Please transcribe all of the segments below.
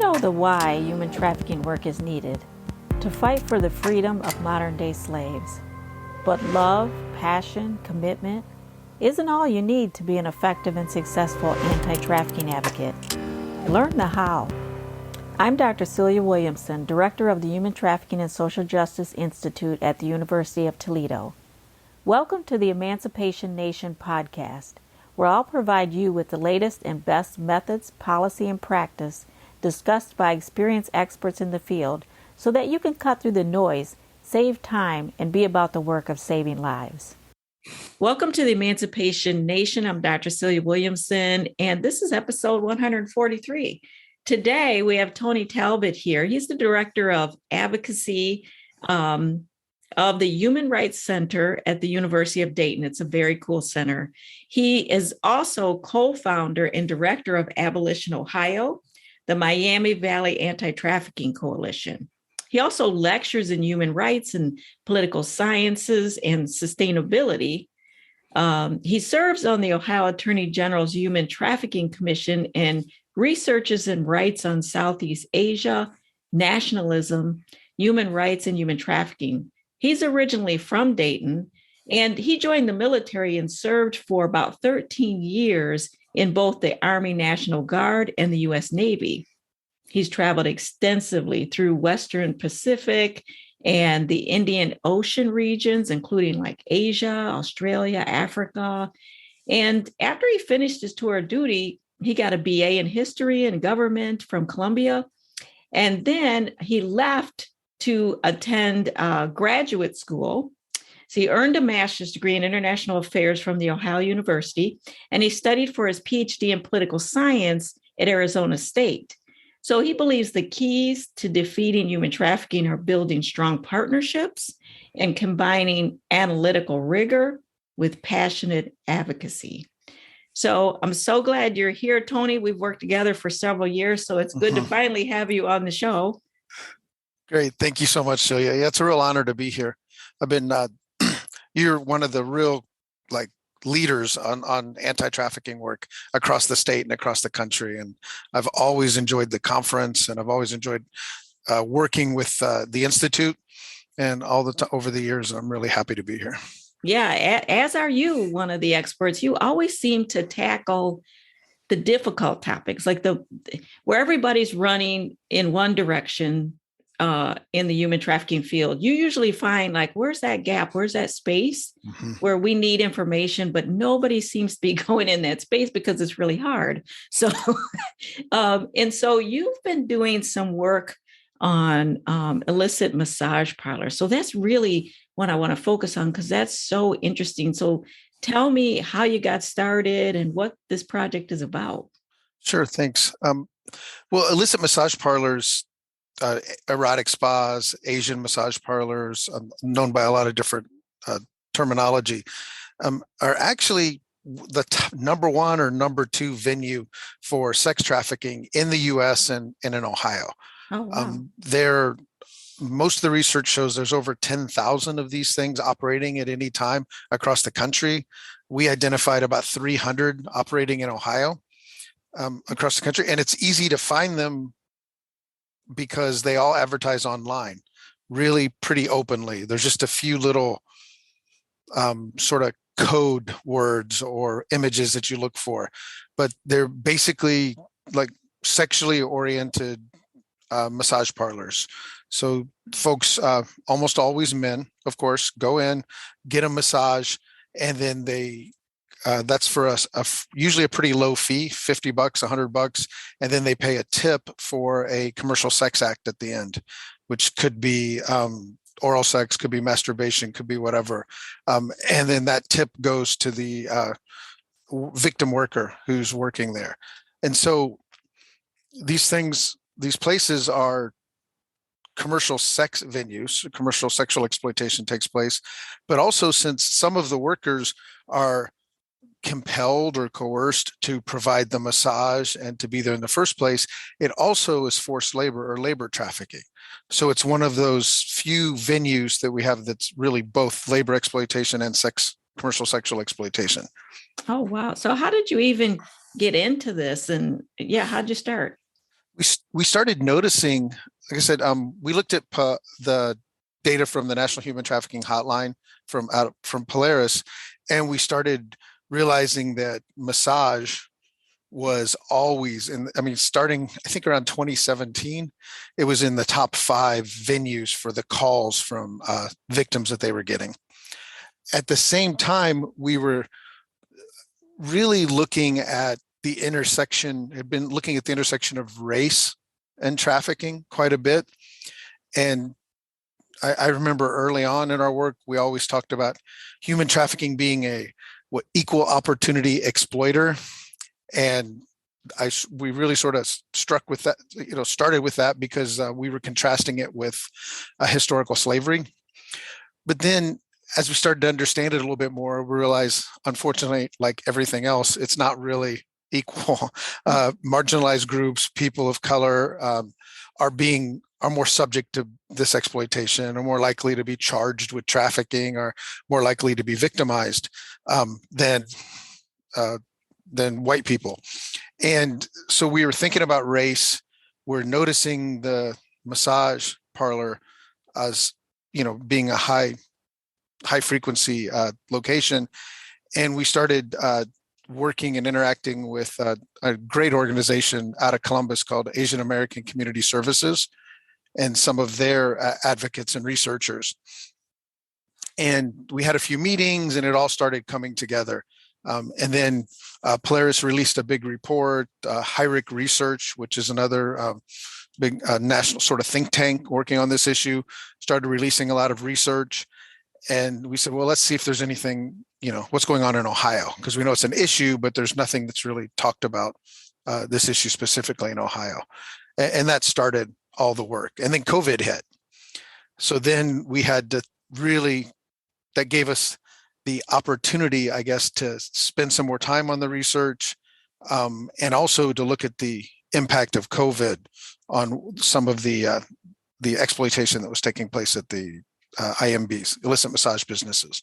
know the why human trafficking work is needed? To fight for the freedom of modern-day slaves. But love, passion, commitment isn't all you need to be an effective and successful anti-trafficking advocate. Learn the how. I'm Dr. Celia Williamson, Director of the Human Trafficking and Social Justice Institute at the University of Toledo. Welcome to the Emancipation Nation podcast, where I'll provide you with the latest and best methods, policy, and practice discussed by experienced experts in the field so that you can cut through the noise, save time, and be about the work of saving lives. Welcome to the Emancipation Nation. I'm Dr. Celia Williamson, and this is episode 143. Today, we have Tony Talbot here. He's the Director of Advocacy of the Human Rights Center at the University of Dayton. It's a very cool center. He is also co-founder and director of Abolition Ohio, the Miami Valley Anti-Trafficking Coalition. He also lectures in human rights and political sciences and sustainability. He serves on the Ohio Attorney General's Human Trafficking Commission and researches in rights on Southeast Asia, nationalism, human rights, and human trafficking. He's originally from Dayton, and he joined the military and served for about 13 years in both the Army National Guard and the U.S. Navy. He's traveled extensively through Western Pacific and the Indian Ocean regions, including like Asia, Australia, Africa. And after he finished his tour of duty, he got a BA in history and government from Columbia. And then he left to attend graduate school. So he earned a master's degree in international affairs from the Ohio University, and he studied for his PhD in political science at Arizona State. So he believes the keys to defeating human trafficking are building strong partnerships and combining analytical rigor with passionate advocacy. So I'm so glad you're here, Tony. We've worked together for several years, so it's good to finally have you on the show. Great. Thank you so much, Celia. Yeah, it's a real honor to be here. I've been, you're one of the real leaders on anti-trafficking work across the state and across the country. And I've always enjoyed the conference, and I've always enjoyed working with the Institute and over the years. I'm really happy to be here. Yeah, as are you, one of the experts. You always seem to tackle the difficult topics, like where everybody's running in one direction in the human trafficking field. You usually find where's that gap? Where's that space where we need information, but nobody seems to be going in that space because it's really hard. So, and so you've been doing some work on illicit massage parlors. So that's really what I want to focus on because that's so interesting. So tell me how you got started and what this project is about. Sure, thanks. Well, illicit massage parlors, erotic spas, Asian massage parlors, known by a lot of different terminology, are actually the number one or number two venue for sex trafficking in the U.S. and in Ohio. Oh, wow. Most of the research shows there's over 10,000 of these things operating at any time across the country. We identified about 300 operating in Ohio across the country, and it's easy to find them because they all advertise online really pretty openly. There's just a few little sort of code words or images that you look for, but they're basically like sexually oriented massage parlors. So folks, almost always men, of course, go in, get a massage, and then that's for us usually a pretty low fee, $50, $100, and then they pay a tip for a commercial sex act at the end, which could be oral sex, could be masturbation, could be whatever, and then that tip goes to the victim worker who's working there. And so these places are commercial sex venues. Commercial sexual exploitation takes place, but also since some of the workers are compelled or coerced to provide the massage and to be there in the first place, it also is forced labor or labor trafficking. So it's one of those few venues that we have that's really both labor exploitation and commercial sexual exploitation. Oh, wow. So how did you even get into this? And how'd you start? We started noticing, like I said, we looked at the data from the National Human Trafficking Hotline from Polaris, and we started realizing that massage was always in, I mean, starting, I think around 2017, it was in the top 5 venues for the calls from victims that they were getting. At the same time, we were really looking at the intersection, had been looking at the intersection of race and trafficking quite a bit. And I remember early on in our work, we always talked about human trafficking being a equal opportunity exploiter. And we really sort of struck with that, started with that because we were contrasting it with historical slavery. But then as we started to understand it a little bit more, we realized, unfortunately, like everything else, it's not really equal. Marginalized groups, people of color, are more subject to this exploitation, are more likely to be charged with trafficking, or more likely to be victimized than white people. And so we were thinking about race. We're noticing the massage parlor as, being a high frequency location. And we started working and interacting with a great organization out of Columbus called Asian American Community Services, and some of their advocates and researchers. And we had a few meetings, and it all started coming together. And then Polaris released a big report, HIRIC Research, which is another big national sort of think tank working on this issue, started releasing a lot of research. And we said, well, let's see if there's anything, what's going on in Ohio, because we know it's an issue, but there's nothing that's really talked about this issue specifically in Ohio. And that started all the work. And then COVID hit. So then we had to that gave us the opportunity, I guess, to spend some more time on the research, and also to look at the impact of COVID on some of the exploitation that was taking place at the IMBs, illicit massage businesses.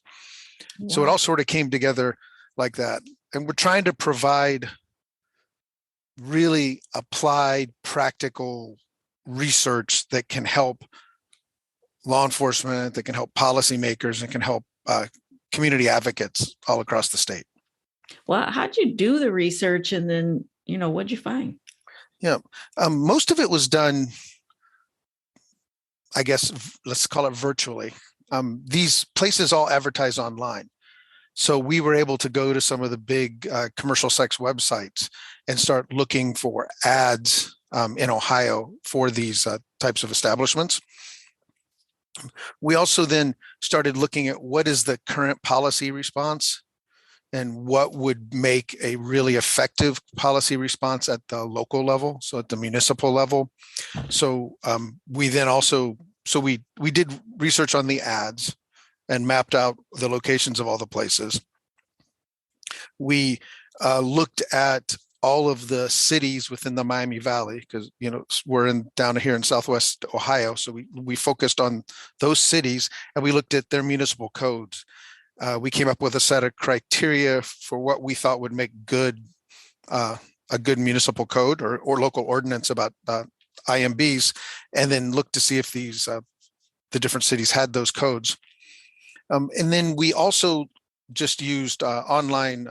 Yeah. So it all sort of came together like that. And we're trying to provide really applied, practical research that can help law enforcement, that can help policymakers, and can help community advocates all across the state. Well, how'd you do the research, and then, what'd you find? Yeah, most of it was done, I guess, let's call it virtually. These places all advertise online. So we were able to go to some of the big commercial sex websites and start looking for ads in Ohio for these types of establishments. We also then started looking at what is the current policy response and what would make a really effective policy response at the local level, so at the municipal level. So we then also, we did research on the ads and mapped out the locations of all the places. We looked at all of the cities within the Miami Valley, because we're down here in Southwest Ohio, so we focused on those cities, and we looked at their municipal codes. We came up with a set of criteria for what we thought would make a good municipal code or local ordinance about IMBs, and then looked to see if the different cities had those codes. And then we also just used online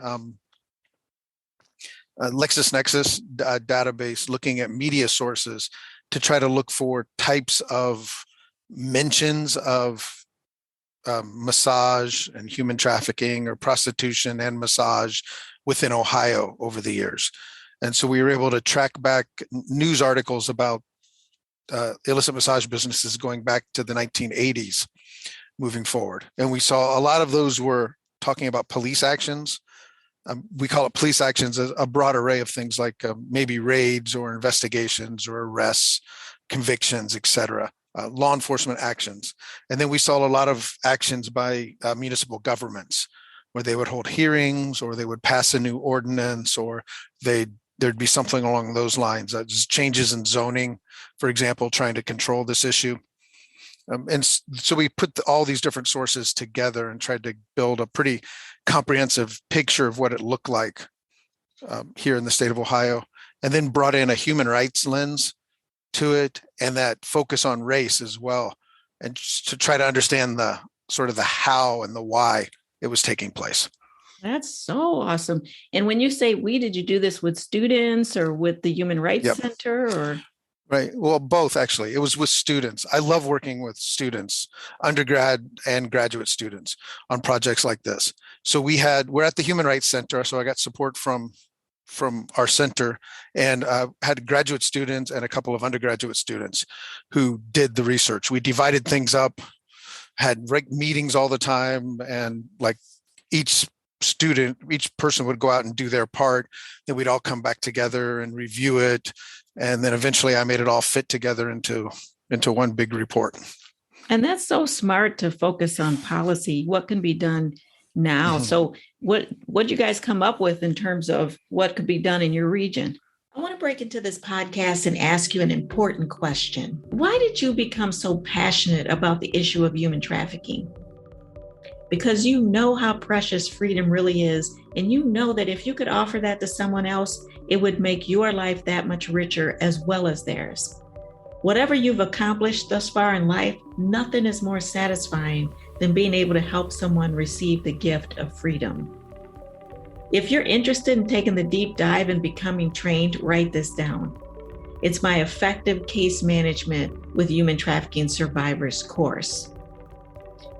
LexisNexis database, looking at media sources to try to look for types of mentions of massage and human trafficking, or prostitution and massage within Ohio over the years. And so we were able to track back news articles about illicit massage businesses going back to the 1980s moving forward. And we saw a lot of those were talking about police actions. We call it police actions, a broad array of things like maybe raids or investigations or arrests, convictions, et cetera, law enforcement actions. And then we saw a lot of actions by municipal governments, where they would hold hearings, or they would pass a new ordinance, or there'd be something along those lines, just changes in zoning, for example, trying to control this issue. And so we put all these different sources together and tried to build a pretty comprehensive picture of what it looked like here in the state of Ohio. and then brought in a human rights lens to it and that focus on race as well, and just to try to understand the sort of the how and the why it was taking place. That's so awesome. And when you say we, did you do this with students or with the Human Rights Yep. Center or? Right. Well, both actually. It was with students. I love working with students, undergrad and graduate students on projects like this. So we're at the Human Rights Center. So I got support from our center, and had graduate students and a couple of undergraduate students who did the research. We divided things up, had meetings all the time, and like each person would go out and do their part. Then we'd all come back together and review it. And then eventually I made it all fit together into one big report. And that's so smart to focus on policy, what can be done now. Mm-hmm. So what you guys come up with in terms of what could be done in your region? I want to break into this podcast and ask you an important question. Why did you become so passionate about the issue of human trafficking? Because you know how precious freedom really is. And you know that if you could offer that to someone else, it would make your life that much richer as well as theirs. Whatever you've accomplished thus far in life, nothing is more satisfying than being able to help someone receive the gift of freedom. If you're interested in taking the deep dive and becoming trained, write this down. It's my Effective Case Management with Human Trafficking Survivors course.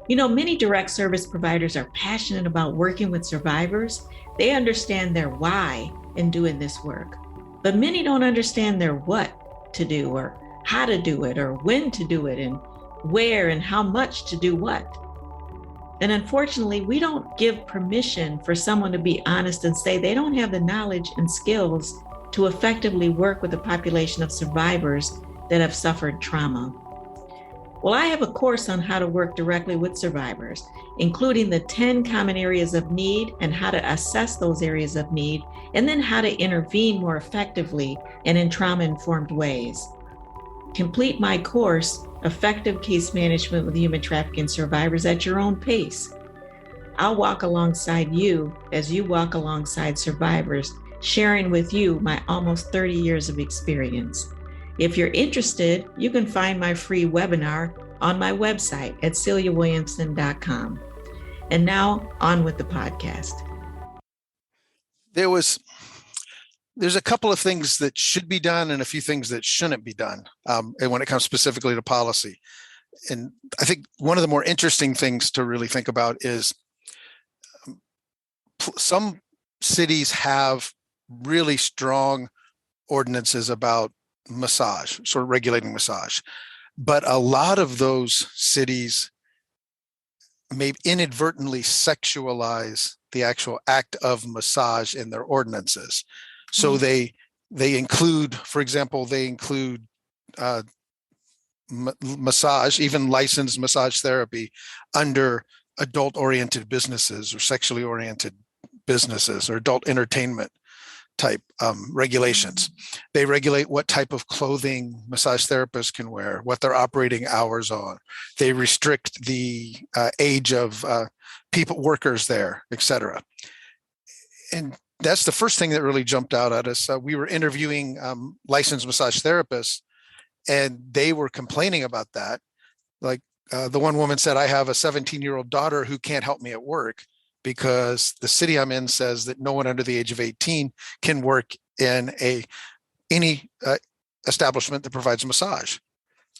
You know, many direct service providers are passionate about working with survivors. They understand their why in doing this work, but many don't understand their what to do or how to do it or when to do it and where and how much to do what. And unfortunately, we don't give permission for someone to be honest and say they don't have the knowledge and skills to effectively work with a population of survivors that have suffered trauma. Well, I have a course on how to work directly with survivors, including the 10 common areas of need and how to assess those areas of need, and then how to intervene more effectively and in trauma-informed ways. Complete my course, Effective Case Management with Human Trafficking Survivors, at your own pace. I'll walk alongside you as you walk alongside survivors, sharing with you my almost 30 years of experience. If you're interested, you can find my free webinar on my website at celiawilliamson.com. And now on with the podcast. There's a couple of things that should be done and a few things that shouldn't be done, and when it comes specifically to policy. And I think one of the more interesting things to really think about is some cities have really strong ordinances about massage, sort of regulating massage. But a lot of those cities may inadvertently sexualize the actual act of massage in their ordinances. So they include, for example, massage, even licensed massage therapy, under adult-oriented businesses or sexually oriented businesses or adult entertainment type regulations. They regulate what type of clothing massage therapists can wear, what their operating hours are. They restrict the age of workers there, et cetera. And that's the first thing that really jumped out at us. We were interviewing licensed massage therapists, and they were complaining about that. Like the one woman said, I have a 17-year-old daughter who can't help me at work because the city I'm in says that no one under the age of 18 can work in any establishment that provides a massage.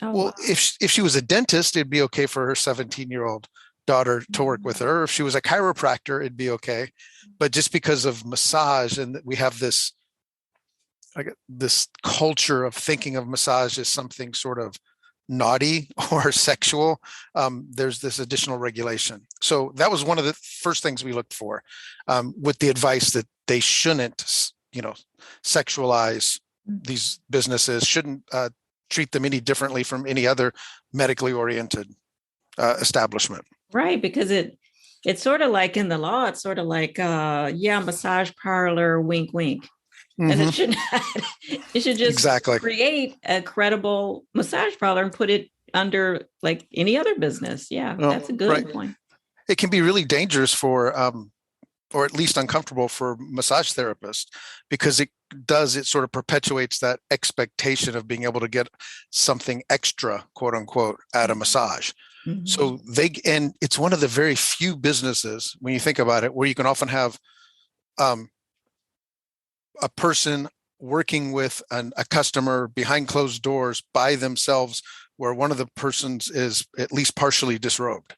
Oh, well, wow. If she was a dentist, it'd be okay for her 17-year-old daughter to work with her. If she was a chiropractor, it'd be okay. But just because of massage, and we have this culture of thinking of massage as something sort of naughty or sexual, there's this additional regulation. So that was one of the first things we looked for, with the advice that they shouldn't, sexualize these businesses, shouldn't treat them any differently from any other medically oriented establishment. Right, because it's sort of like in the law, it's sort of like, massage parlor, wink, wink. Mm-hmm. And it should just create a credible massage parlor and put it under like any other business. Yeah, that's a good point. It can be really dangerous for or at least uncomfortable for massage therapists, because it sort of perpetuates that expectation of being able to get something extra, quote unquote, at a massage. So and it's one of the very few businesses, when you think about it, where you can often have a person working with a customer behind closed doors by themselves, where one of the persons is at least partially disrobed.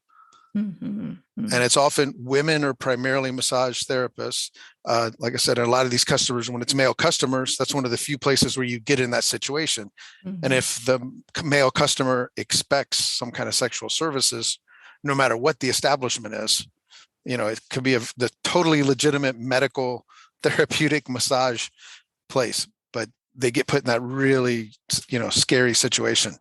And it's often women are primarily massage therapists. Like I said, a lot of these customers, when it's male customers, that's one of the few places where you get in that situation. And if the male customer expects some kind of sexual services, no matter what the establishment is, it could be the totally legitimate medical therapeutic massage place, but they get put in that really, scary situation.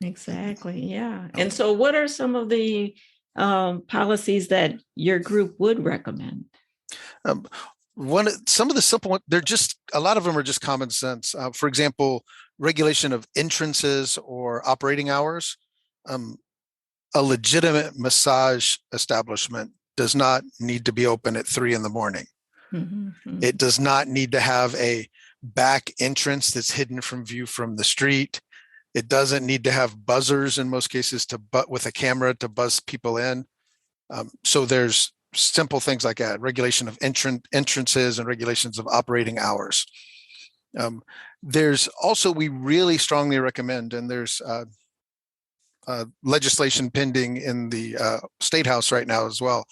Exactly. Yeah. And so what are some of the policies that your group would recommend? Some of the simple ones, a lot of them are just common sense. For example, regulation of entrances or operating hours. A legitimate massage establishment does not need to be open at 3 a.m. It does not need to have a back entrance that's hidden from view from the street. It doesn't need to have buzzers in most cases with a camera to buzz people in. So there's simple things like that, regulation of entrances and regulations of operating hours. There's also, we really strongly recommend, and there's legislation pending in the State House right now as well,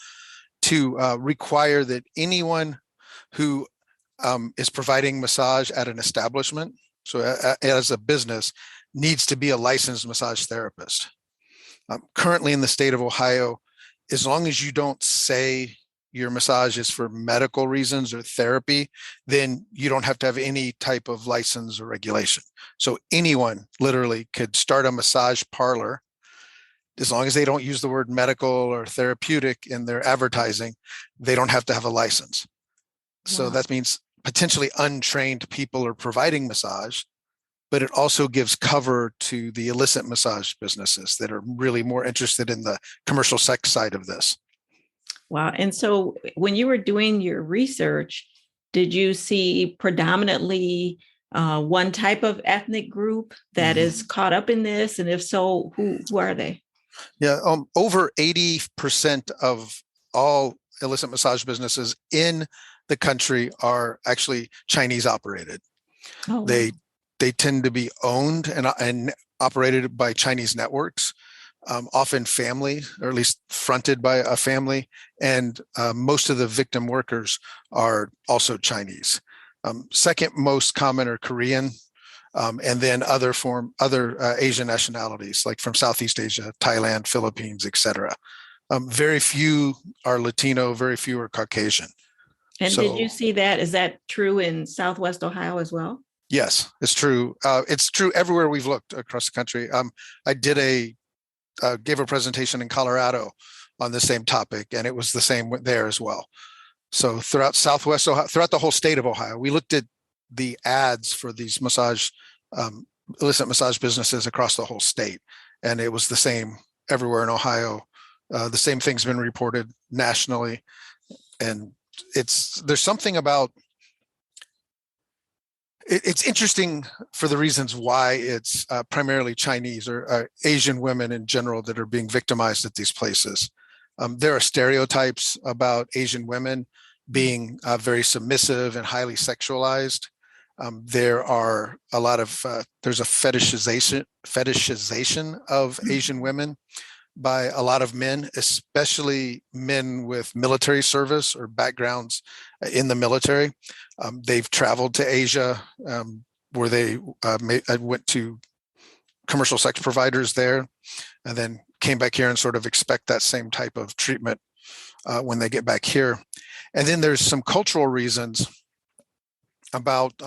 to require that anyone who is providing massage at an establishment, so as a business, needs to be a licensed massage therapist. Currently in the state of Ohio, as long as you don't say your massage is for medical reasons or therapy, then you don't have to have any type of license or regulation. So anyone literally could start a massage parlor, as long as they don't use the word medical or therapeutic in their advertising. They don't have to have a license. Wow. So that means potentially untrained people are providing massage, but it also gives cover to the illicit massage businesses that are really more interested in the commercial sex side of this. Wow. And so when you were doing your research, did you see predominantly one type of ethnic group that is caught up in this? And if so, who are they? Yeah, over 80% of all illicit massage businesses in the country are actually Chinese operated. Oh, wow. They tend to be owned and operated by Chinese networks, often family, or at least fronted by a family. And most of the victim workers are also Chinese. Second most common are Korean, and then other Asian nationalities, like from Southeast Asia, Thailand, Philippines, etc. Very few are Latino, very few are Caucasian. And so, did you see that? Is that true in Southwest Ohio as well? Yes, it's true. It's true everywhere we've looked across the country. I gave a presentation in Colorado on the same topic, and it was the same there as well. So throughout Southwest Ohio, throughout the whole state of Ohio, we looked at the ads for these illicit massage businesses across the whole state, and it was the same everywhere in Ohio. The same thing's been reported nationally, and there's something about it's interesting for the reasons why it's primarily Chinese or Asian women in general that are being victimized at these places. There are stereotypes about Asian women being very submissive and highly sexualized. There are a lot of there's a fetishization of Asian women by a lot of men, especially men with military service or backgrounds in the military. They've traveled to Asia, where they went to commercial sex providers there, and then came back here and sort of expect that same type of treatment when they get back here. And then there's some cultural reasons about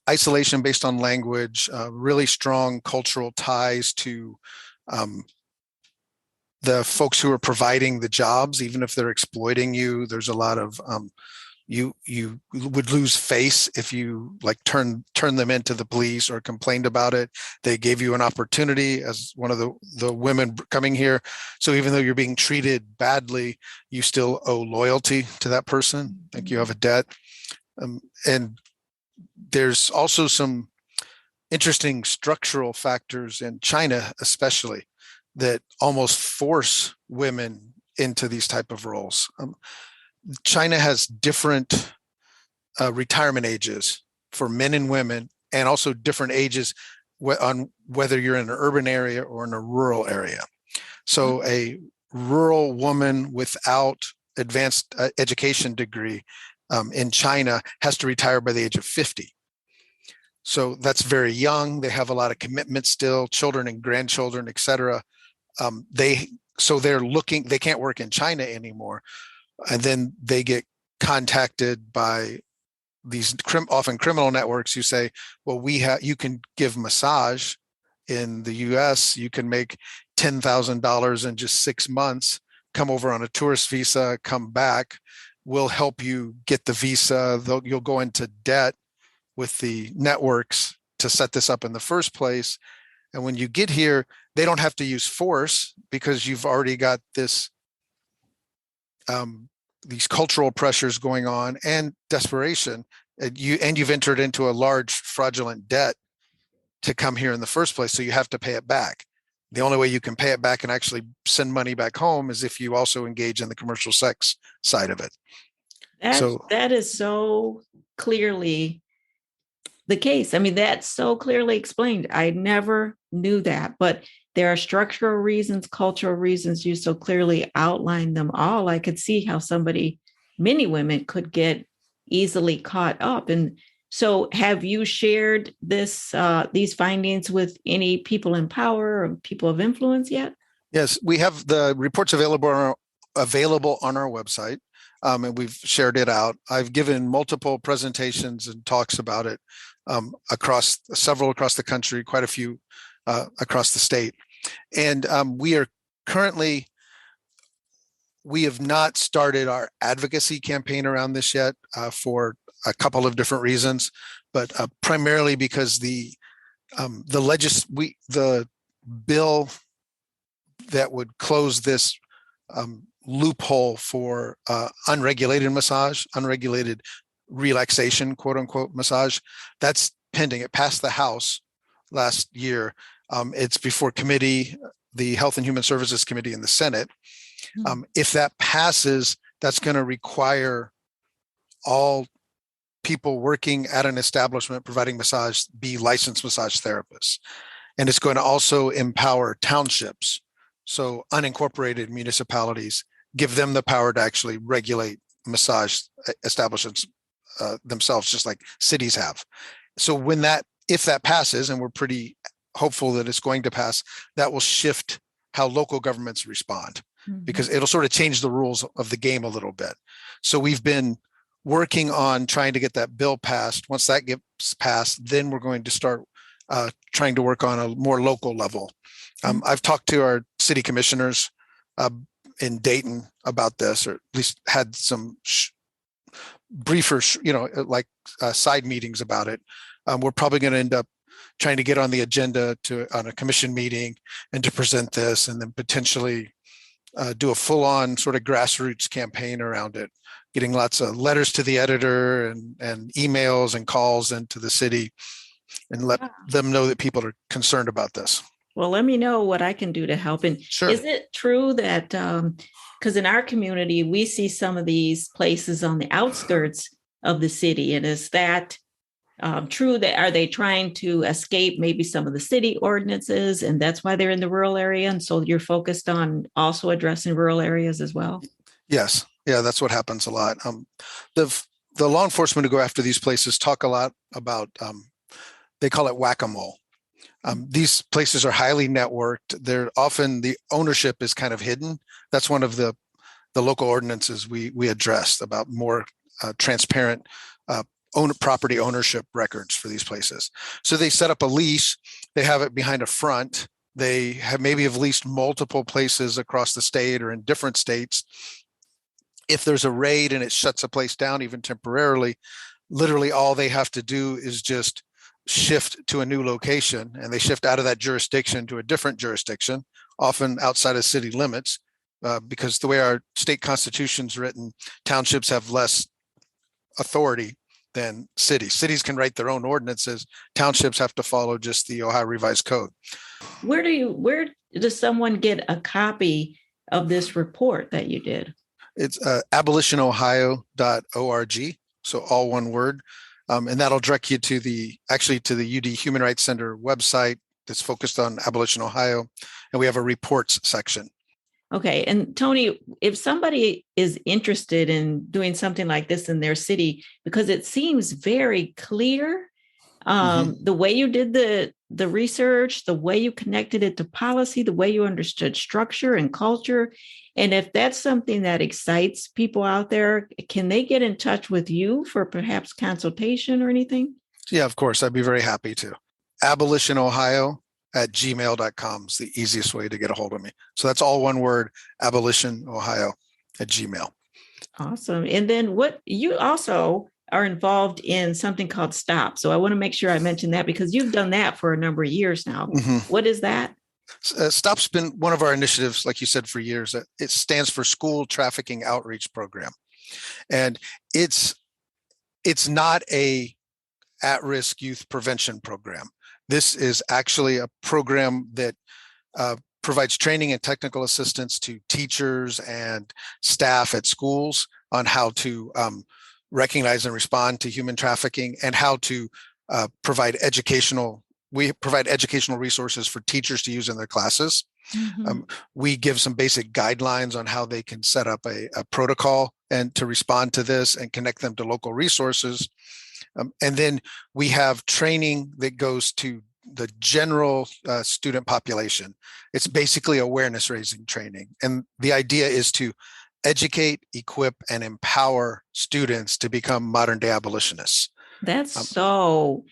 isolation based on language, really strong cultural ties to the folks who are providing the jobs. Even if they're exploiting you, there's a lot of you would lose face if you like turn them into the police or complained about it. They gave you an opportunity as one of the women coming here. So even though you're being treated badly, you still owe loyalty to that person. Like you have a debt. And there's also some interesting structural factors in China, especially, that almost force women into these type of roles. China has different retirement ages for men and women, and also different ages on whether you're in an urban area or in a rural area. So a rural woman without advanced education degree in China has to retire by the age of 50. So that's very young. They have a lot of commitment still, children and grandchildren, et cetera. They can't work in China anymore. And then they get contacted by these often criminal networks who say, well, you can give massage in the US, you can make $10,000 in just 6 months, come over on a tourist visa, come back, we'll help you get the visa, you'll go into debt with the networks to set this up in the first place. And when you get here, they don't have to use force because you've already got this these cultural pressures going on and desperation, and you've entered into a large fraudulent debt to come here in the first place. So you have to pay it back. The only way you can pay it back and actually send money back home is if you also engage in the commercial sex side of it. That is so clearly the case. I mean, that's so clearly explained. I never knew that, but there are structural reasons, cultural reasons. You so clearly outlined them all. I could see how many women could get easily caught up. And so have you shared these findings with any people in power or people of influence yet? Yes, we have the reports available on our website. And we've shared it out. I've given multiple presentations and talks about it several across the country, quite a few across the state. And we have not started our advocacy campaign around this yet for a couple of different reasons, but primarily because the bill that would close this loophole for unregulated massage, unregulated relaxation, quote unquote, massage, that's pending. It passed the House last year. It's before committee, the Health and Human Services Committee in the Senate. If that passes, that's going to require all people working at an establishment providing massage be licensed massage therapists. And it's going to also empower townships, so unincorporated municipalities, give them the power to actually regulate massage establishments themselves, just like cities have. So if that passes, and we're pretty hopeful that it's going to pass, that will shift how local governments respond, because it'll sort of change the rules of the game a little bit. So we've been working on trying to get that bill passed. Once that gets passed, then we're going to start trying to work on a more local level. I've talked to our city commissioners in Dayton about this, or at least had some briefer, side meetings about it. We're probably going to end up trying to get on the agenda on a commission meeting and to present this, and then potentially do a full-on sort of grassroots campaign around it, getting lots of letters to the editor and emails and calls into the city, and let them know that people are concerned about this. Well, let me know what I can do to help. And sure. Is it true that, because in our community, we see some of these places on the outskirts of the city, and is that true? That are they trying to escape maybe some of the city ordinances, and that's why they're in the rural area? And so you're focused on also addressing rural areas as well? Yes. Yeah, that's what happens a lot. The law enforcement who go after these places talk a lot about, they call it whack-a-mole. These places are highly networked. They're often, the ownership is kind of hidden. That's one of the local ordinances we addressed, about more transparent property ownership records for these places. So they set up a lease. They have it behind a front. They have leased multiple places across the state or in different states. if there's a raid and it shuts a place down, even temporarily, literally all they have to do is just shift to a new location, and they shift out of that jurisdiction to a different jurisdiction, often outside of city limits, because the way our state constitution's written, townships have less authority than cities. Cities can write their own ordinances. Townships have to follow just the Ohio Revised Code. Where does someone get a copy of this report that you did? It's abolitionohio.org. So all one word. And that'll direct you to the UD Human Rights Center website that's focused on Abolition Ohio. And we have a reports section. Okay. And Tony, if somebody is interested in doing something like this in their city, because it seems very clear, the way you did the research, the way you connected it to policy, the way you understood structure and culture. And if that's something that excites people out there, can they get in touch with you for perhaps consultation or anything? Yeah, of course. I'd be very happy to. abolitionohio@gmail.com is the easiest way to get a hold of me. So that's all one word, abolitionohio@gmail. Awesome. And then what you also are involved in something called STOP. So I want to make sure I mention that because you've done that for a number of years now. What is that? STOP's been one of our initiatives, like you said, for years. It stands for School Trafficking Outreach Program. And it's not a at-risk youth prevention program. This is actually a program that provides training and technical assistance to teachers and staff at schools on how to recognize and respond to human trafficking and how to provide educational resources for teachers to use in their classes. We give some basic guidelines on how they can set up a protocol and to respond to this and connect them to local resources. And then we have training that goes to the general student population. It's basically awareness raising training. And the idea is to educate, equip, and empower students to become modern day abolitionists. That's so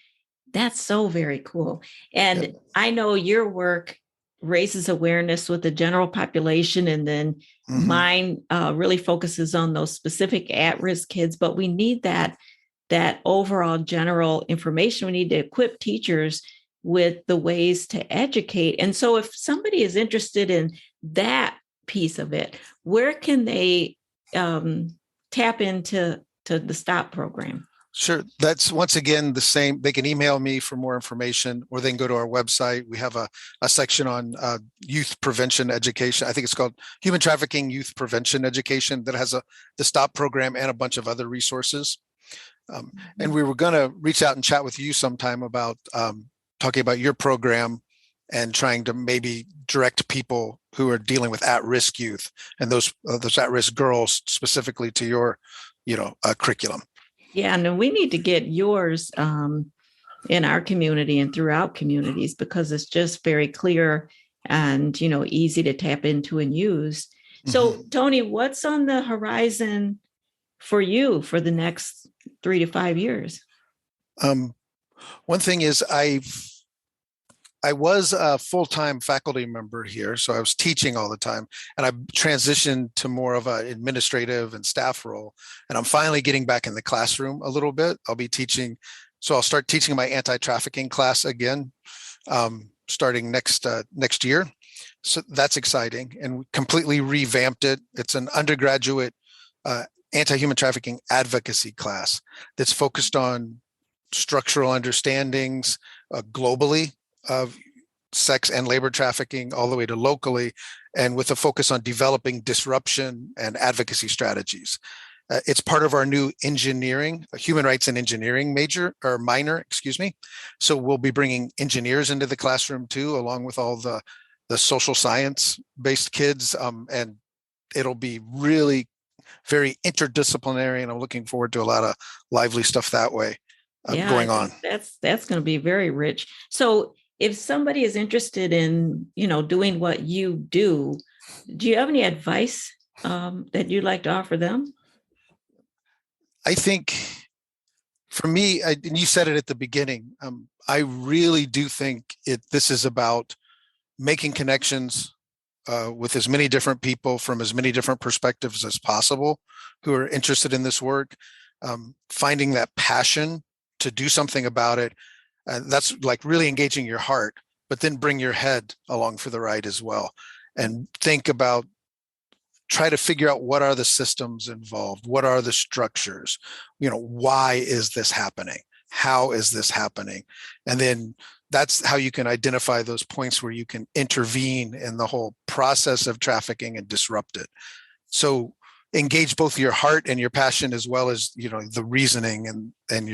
very cool. And I know your work raises awareness with the general population, and then mine really focuses on those specific at-risk kids, but we need that overall general information. We need to equip teachers with the ways to educate. And so if somebody is interested in that piece of it, where can they tap into the STOP program? Sure. That's once again the same. They can email me for more information, or they can go to our website. We have a section on youth prevention education. I think it's called Human Trafficking Youth Prevention Education that has the STOP program and a bunch of other resources. And we were going to reach out and chat with you sometime about talking about your program and trying to maybe direct people who are dealing with at-risk youth and those at-risk girls specifically to your, curriculum. Yeah, and we need to get yours in our community and throughout communities because it's just very clear and, easy to tap into and use. So, Tony, what's on the horizon for you for the next 3 to 5 years? One thing is I was a full-time faculty member here, so I was teaching all the time, and I transitioned to more of an administrative and staff role, and I'm finally getting back in the classroom a little bit. I'll be teaching, so I'll start teaching my anti-trafficking class again, starting next year. So that's exciting, and we completely revamped it. It's an undergraduate anti-human trafficking advocacy class that's focused on structural understandings globally of sex and labor trafficking all the way to locally, and with a focus on developing disruption and advocacy strategies. It's part of our new human rights and engineering minor. So we'll be bringing engineers into the classroom too, along with all the social science based kids. And it'll be really very interdisciplinary, and I'm looking forward to a lot of lively stuff that way going on. That's going to be very rich. So if somebody is interested in, doing what you do you have any advice that you'd like to offer them? I think for me, and you said it at the beginning, I really do think this is about making connections, with as many different people from as many different perspectives as possible who are interested in this work, finding that passion to do something about it. That's like really engaging your heart, but then bring your head along for the ride as well. And try to figure out what are the systems involved? What are the structures? Why is this happening? How is this happening? And then that's how you can identify those points where you can intervene in the whole process of trafficking and disrupt it. So engage both your heart and your passion, as well as, the reasoning and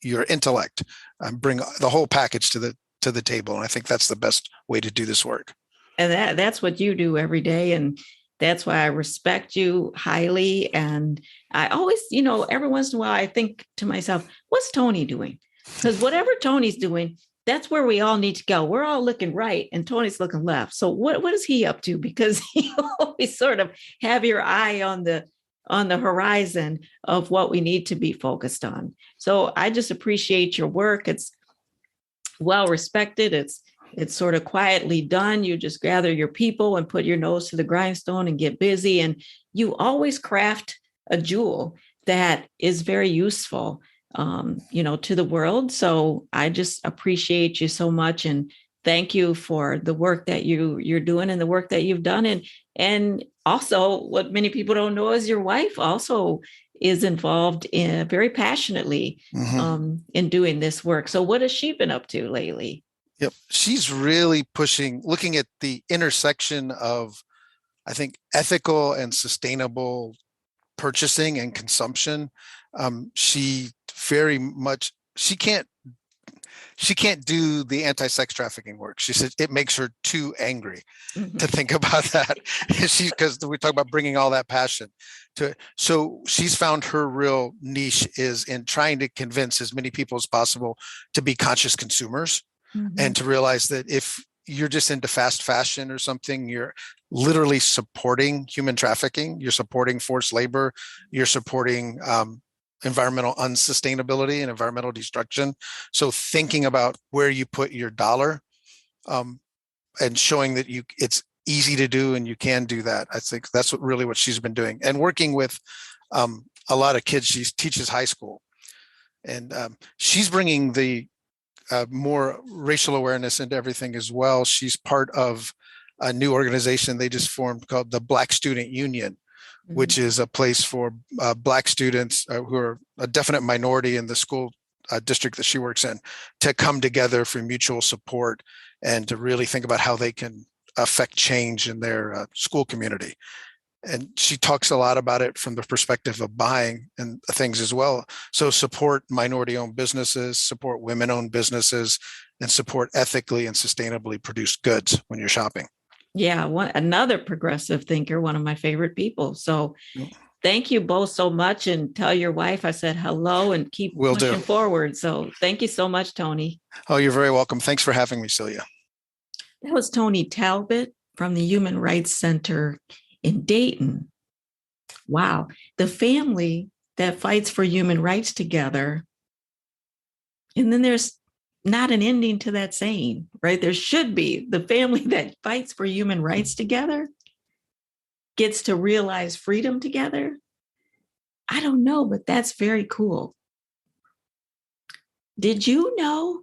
your intellect. Bring the whole package to the table. And I think that's the best way to do this work. And that's what you do every day. And that's why I respect you highly. And I always, every once in a while, I think to myself, what's Tony doing? Because whatever Tony's doing, that's where we all need to go. We're all looking right and Tony's looking left. So what is he up to? Because you always sort of have your eye on the horizon of what we need to be focused on. So I just appreciate your work. It's well respected. It's sort of quietly done. You just gather your people and put your nose to the grindstone and get busy. And you always craft a jewel that is very useful, to the world. So I just appreciate you so much. And thank you for the work that you're doing and the work that you've done. And also what many people don't know is your wife also is involved very passionately in doing this work. So what has she been up to lately? Yep. She's really looking at the intersection of, I think, ethical and sustainable purchasing and consumption. She can't do the anti-sex trafficking work. She says it makes her too angry to think about that. Because we talk about bringing all that passion to it. So she's found her real niche is in trying to convince as many people as possible to be conscious consumers. And to realize that if you're just into fast fashion or something, you're literally supporting human trafficking, you're supporting forced labor, you're supporting environmental unsustainability and environmental destruction. So thinking about where you put your dollar and showing that it's easy to do and you can do that. I think that's what she's been doing, and working with a lot of kids. She teaches high school, and she's bringing the more racial awareness into everything as well. She's part of a new organization they just formed called the Black Student Union, which is a place for Black students who are a definite minority in the school district that she works in, to come together for mutual support and to really think about how they can affect change in their school community. And she talks a lot about it from the perspective of buying and things as well. So support minority-owned businesses, support women-owned businesses, and support ethically and sustainably produced goods when you're shopping. Yeah, another progressive thinker, one of my favorite people. So thank you both so much, and tell your wife I said hello and keep pushing forward. So thank you so much, Tony. Oh, you're very welcome. Thanks for having me, Celia. That was Tony Talbot from the Human Rights Center in Dayton. Wow. The family that fights for human rights together. And then there's not an ending to that saying, right? There should be. The family that fights for human rights together gets to realize freedom together. I don't know, but that's very cool. Did you know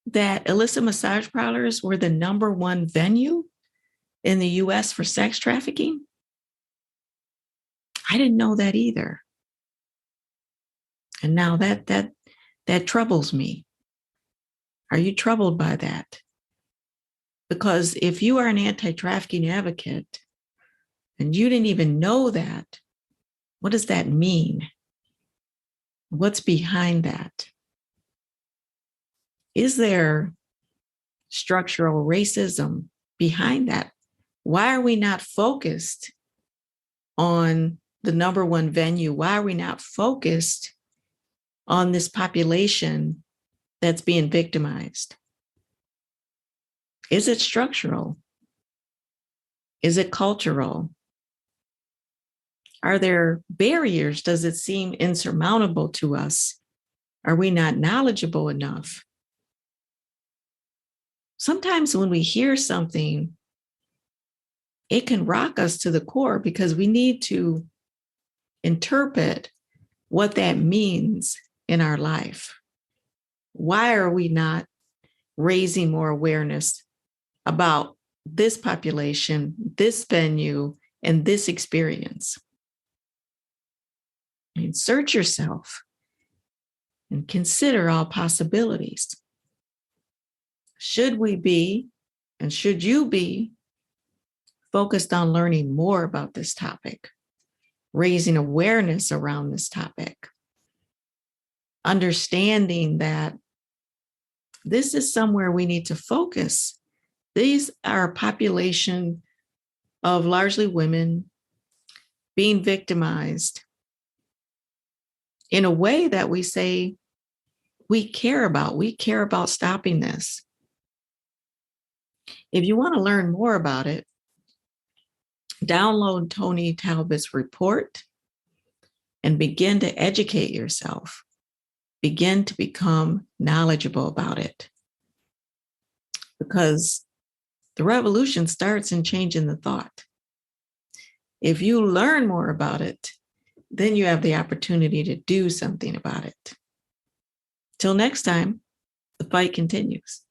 that illicit massage parlors were the #1 venue in the US for sex trafficking? I didn't know that either. And now that troubles me. Are you troubled by that? Because if you are an anti-trafficking advocate and you didn't even know that, what does that mean? What's behind that? Is there structural racism behind that? Why are we not focused on the #1 venue? Why are we not focused on this population that's being victimized? Is it structural? Is it cultural? Are there barriers? Does it seem insurmountable to us? Are we not knowledgeable enough? Sometimes when we hear something it can rock us to the core because we need to interpret what that means in our life. Why are we not raising more awareness about this population, this venue, and this experience? And search yourself and consider all possibilities. Should we be, and should you be, focused on learning more about this topic, raising awareness around this topic, understanding that this is somewhere we need to focus. These are a population of largely women being victimized in a way that we say we care about. We care about stopping this. If you want to learn more about it, download Tony Talbot's report and begin to educate yourself. Begin to become knowledgeable about it. Because the revolution starts in changing the thought. If you learn more about it, then you have the opportunity to do something about it. Till next time, the fight continues.